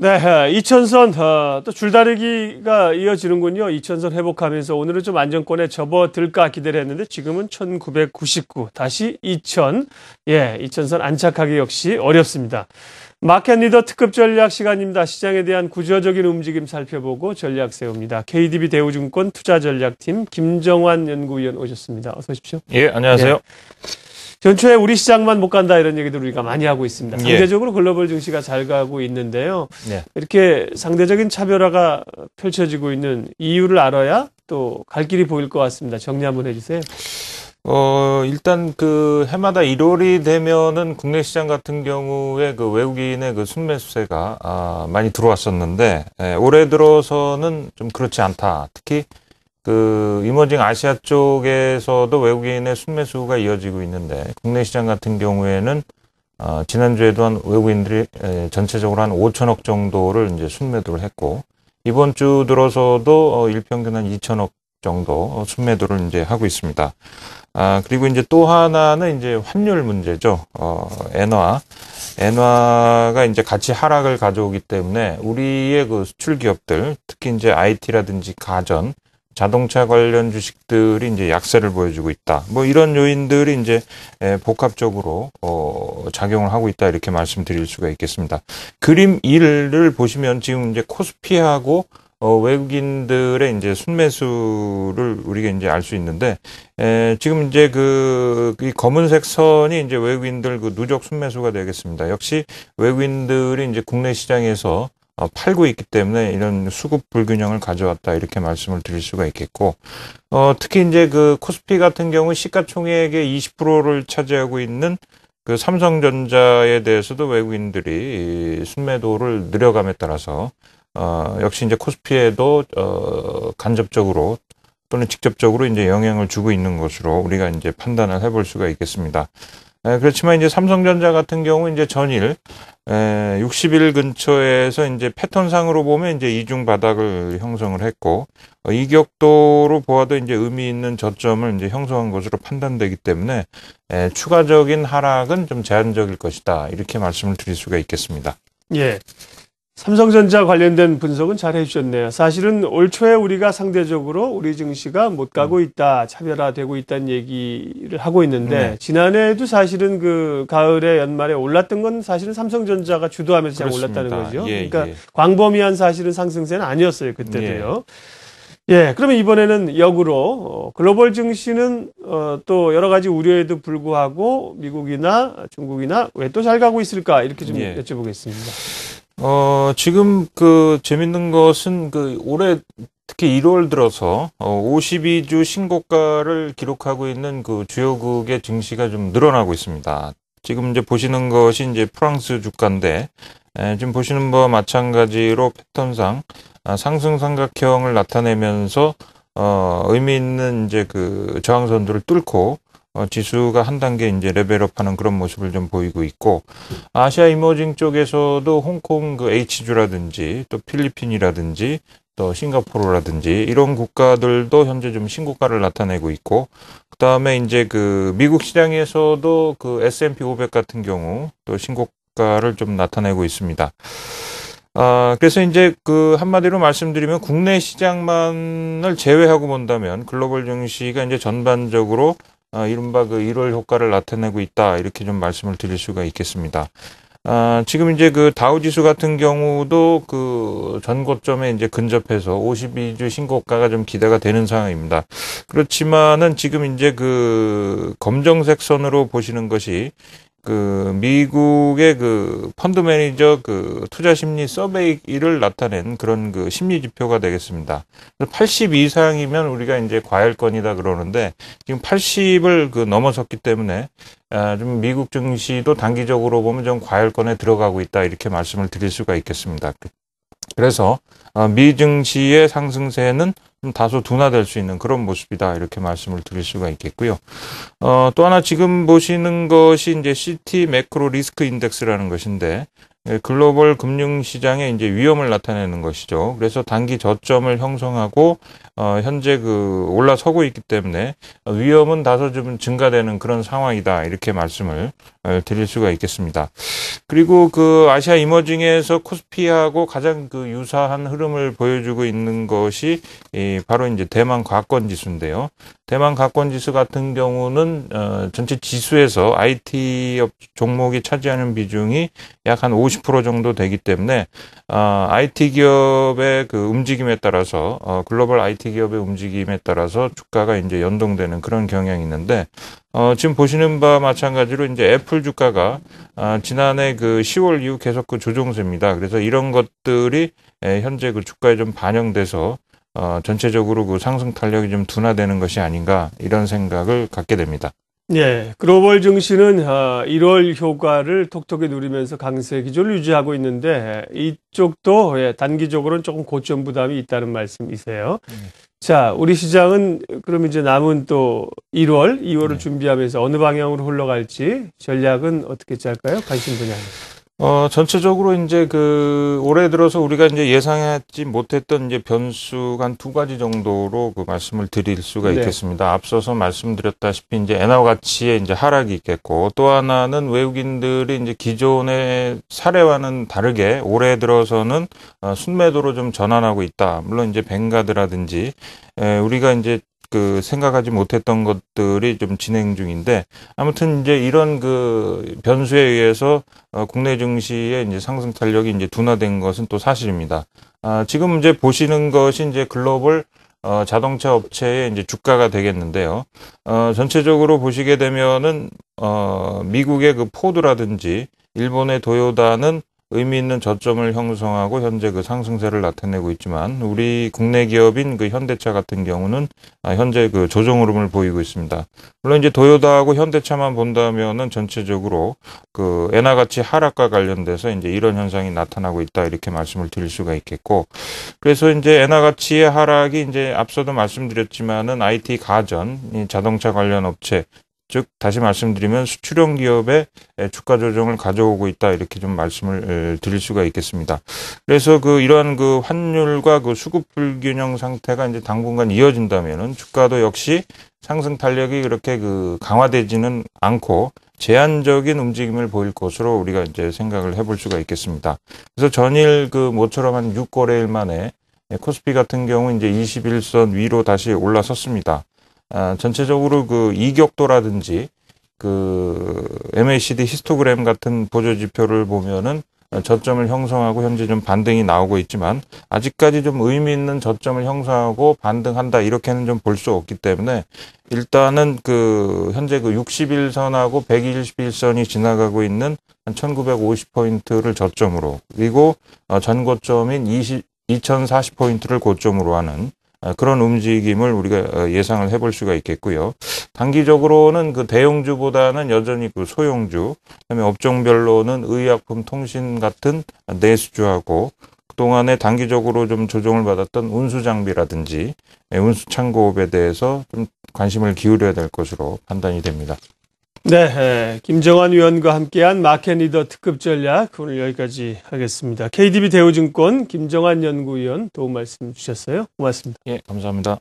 네, 이천선 또 줄다리기가 이어지는군요. 이천선 회복하면서 오늘은 좀 안정권에 접어들까 기대를 했는데 지금은 1999 다시 2000. 예, 이천선 안착하기 역시 어렵습니다. 마켓 리더 특급 전략 시간입니다. 시장에 대한 구조적인 움직임 살펴보고 전략 세웁니다. KDB 대우증권 투자전략팀 김정환 연구위원 오셨습니다. 어서 오십시오. 예, 안녕하세요. 전초에 우리 시장만 못 간다 이런 얘기들 우리가 많이 하고 있습니다. 상대적으로 글로벌 증시가 잘 가고 있는데요. 이렇게 상대적인 차별화가 펼쳐지고 있는 이유를 알아야 또 갈 길이 보일 것 같습니다. 정리 한번 해주세요. 일단 그 해마다 1월이 되면은 국내 시장 같은 경우에 그 외국인의 그 순매수세가 많이 들어왔었는데 올해 들어서는 좀 그렇지 않다. 특히 그 이머징 아시아 쪽에서도 외국인의 순매수가 이어지고 있는데 국내 시장 같은 경우에는 지난주에도 한 외국인들이 전체적으로 한 5천억 정도를 이제 순매도를 했고 이번 주 들어서도 일평균 한 2천억 정도 순매도를 이제 하고 있습니다. 그리고 이제 또 하나는 이제 환율 문제죠. 엔화가 이제 같이 하락을 가져오기 때문에 우리의 그 수출 기업들, 특히 이제 IT라든지 가전, 자동차 관련 주식들이 이제 약세를 보여주고 있다. 뭐 이런 요인들이 이제 복합적으로 작용을 하고 있다 이렇게 말씀드릴 수가 있겠습니다. 그림 1을 보시면 지금 이제 코스피하고 외국인들의 이제 순매수를 우리가 이제 알 수 있는데, 지금 이제 이 검은색 선이 이제 외국인들 그 누적 순매수가 되겠습니다. 역시 외국인들이 이제 국내 시장에서 팔고 있기 때문에 이런 수급 불균형을 가져왔다 이렇게 말씀을 드릴 수가 있겠고, 특히 이제 그 코스피 같은 경우 시가총액의 20%를 차지하고 있는 그 삼성전자에 대해서도 외국인들이 순매도를 늘려감에 따라서 역시 이제 코스피에도 간접적으로 또는 직접적으로 이제 영향을 주고 있는 것으로 우리가 이제 판단을 해볼 수가 있겠습니다. 그렇지만 이제 삼성전자 같은 경우 이제 전일 60일 근처에서 이제 패턴상으로 보면 이제 이중 바닥을 형성을 했고 이격도로 보아도 이제 의미 있는 저점을 이제 형성한 것으로 판단되기 때문에 추가적인 하락은 좀 제한적일 것이다 이렇게 말씀을 드릴 수가 있겠습니다. 예. 삼성전자 관련된 분석은 잘 해주셨네요. 사실은 올 초에 우리가 상대적으로 우리 증시가 못 가고 있다, 차별화되고 있다는 얘기를 하고 있는데 지난해에도 사실은 그 가을에 연말에 올랐던 건 사실은 삼성전자가 주도하면서 잘 올랐다는 거죠. 그러니까 광범위한 사실은 상승세는 아니었어요. 그때도요. 예, 그러면 이번에는 역으로 글로벌 증시는 또 여러 가지 우려에도 불구하고 미국이나 중국이나 왜 또 잘 가고 있을까 이렇게 좀 여쭤보겠습니다. 지금 그 재밌는 것은 그 올해 특히 1월 들어서 52주 신고가를 기록하고 있는 그 주요국의 증시가 좀 늘어나고 있습니다. 지금 이제 보시는 것이 이제 프랑스 주가인데 지금 보시는 바와 마찬가지로 패턴상 상승 삼각형을 나타내면서 의미 있는 이제 그 저항선들을 뚫고 지수가 한 단계 이제 레벨업하는 그런 모습을 좀 보이고 있고 아시아 이머징 쪽에서도 홍콩 그 H주라든지 또 필리핀이라든지 또 싱가포르라든지 이런 국가들도 현재 좀 신고가를 나타내고 있고 그다음에 이제 그 미국 시장에서도 그 S&P 500 같은 경우 또 신고가를 좀 나타내고 있습니다. 그래서 이제 그 한마디로 말씀드리면 국내 시장만을 제외하고 본다면 글로벌 증시가 이제 전반적으로 이른바 그 1월 효과를 나타내고 있다 이렇게 좀 말씀을 드릴 수가 있겠습니다. 지금 이제 그 다우지수 같은 경우도 그 전고점에 이제 근접해서 52주 신고가가 좀 기대가 되는 상황입니다. 그렇지만은 지금 이제 그 검정색 선으로 보시는 것이 그 미국의 그 펀드 매니저 그 투자 심리 서베이를 나타낸 그런 그 심리 지표가 되겠습니다. 80 이상이면 우리가 이제 과열권이다 그러는데 지금 80을 그 넘어섰기 때문에 좀 미국 증시도 단기적으로 보면 좀 과열권에 들어가고 있다 이렇게 말씀을 드릴 수가 있겠습니다. 그래서 미 증시의 상승세는 좀 다소 둔화될 수 있는 그런 모습이다 이렇게 말씀을 드릴 수가 있겠고요. 또 하나 지금 보시는 것이 이제 CT 매크로 리스크 인덱스라는 것인데 글로벌 금융시장에 이제 위험을 나타내는 것이죠. 그래서 단기 저점을 형성하고 현재 올라서고 있기 때문에 위험은 다소 좀 증가되는 그런 상황이다. 이렇게 말씀을 드릴 수가 있겠습니다. 그리고 아시아 이머징에서 코스피하고 가장 유사한 흐름을 보여주고 있는 것이 바로 이제 대만 가권 지수인데요. 대만 가권 지수 같은 경우는 전체 지수에서 IT 종목이 차지하는 비중이 약 한 50% 정도 되기 때문에 IT 기업의 움직임에 따라서 글로벌 IT 기업의 움직임에 따라서 주가가 이제 연동되는 그런 경향이 있는데 지금 보시는 바와 마찬가지로 이제 애플 주가가 지난해 10월 이후 계속 조정세입니다. 그래서 이런 것들이 현재 주가에 좀 반영돼서 전체적으로 상승 탄력이 좀 둔화되는 것이 아닌가 이런 생각을 갖게 됩니다. 예, 글로벌 증시는 1월 효과를 톡톡히 누리면서 강세 기조를 유지하고 있는데 이쪽도 단기적으로는 조금 고점 부담이 있다는 말씀이세요. 자, 우리 시장은 그럼 이제 남은 또 1월, 2월을 준비하면서 어느 방향으로 흘러갈지 전략은 어떻게 짤까요? 관심 분야. 전체적으로 이제 올해 들어서 우리가 이제 예상하지 못했던 이제 변수가 한 두 가지 정도로 말씀을 드릴 수가 있겠습니다. 앞서서 말씀드렸다시피 이제 엔화 가치의 이제 하락이 있겠고 또 하나는 외국인들이 이제 기존의 사례와는 다르게 올해 들어서는 순매도로 좀 전환하고 있다. 물론 이제 뱅가드라든지 우리가 이제 생각하지 못했던 것들이 좀 진행 중인데 아무튼 이제 이런 변수에 의해서 국내 증시의 이제 상승 탄력이 이제 둔화된 것은 또 사실입니다. 지금 이제 보시는 것이 이제 글로벌 자동차 업체의 이제 주가가 되겠는데요. 전체적으로 보시게 되면은 미국의 포드라든지 일본의 도요다는 의미 있는 저점을 형성하고 현재 상승세를 나타내고 있지만 우리 국내 기업인 현대차 같은 경우는 현재 조정 흐름을 보이고 있습니다. 물론 이제 도요다하고 현대차만 본다면은 전체적으로 엔화 가치 하락과 관련돼서 이제 이런 현상이 나타나고 있다 이렇게 말씀을 드릴 수가 있겠고 그래서 이제 엔화 가치의 하락이 이제 앞서도 말씀드렸지만은 IT 가전, 자동차 관련 업체 즉 다시 말씀드리면 수출형 기업의 주가 조정을 가져오고 있다 이렇게 좀 말씀을 드릴 수가 있겠습니다. 그래서 이러한 환율과 수급 불균형 상태가 이제 당분간 이어진다면은 주가도 역시 상승 탄력이 그렇게 강화되지는 않고 제한적인 움직임을 보일 것으로 우리가 이제 생각을 해볼 수가 있겠습니다. 그래서 전일 모처럼 한 6거래일 만에 코스피 같은 경우 이제 21선 위로 다시 올라섰습니다. 전체적으로 이격도라든지 MACD 히스토그램 같은 보조 지표를 보면은 저점을 형성하고 현재 좀 반등이 나오고 있지만 아직까지 좀 의미 있는 저점을 형성하고 반등한다 이렇게는 좀 볼 수 없기 때문에 일단은 현재 60일선하고 121선이 지나가고 있는 한 1950포인트를 저점으로 그리고 전고점인 2040포인트를 고점으로 하는 그런 움직임을 우리가 예상을 해볼 수가 있겠고요. 단기적으로는 대형주보다는 여전히 소형주, 그다음에 업종별로는 의약품, 통신 같은 내수주하고 그동안에 단기적으로 좀 조정을 받았던 운수장비라든지 운수창고업에 대해서 좀 관심을 기울여야 될 것으로 판단이 됩니다. 네, 김정환 위원과 함께한 마켓 리더 특급 전략 오늘 여기까지 하겠습니다. KDB 대우증권 김정환 연구위원 도움 말씀 주셨어요. 고맙습니다. 예, 감사합니다.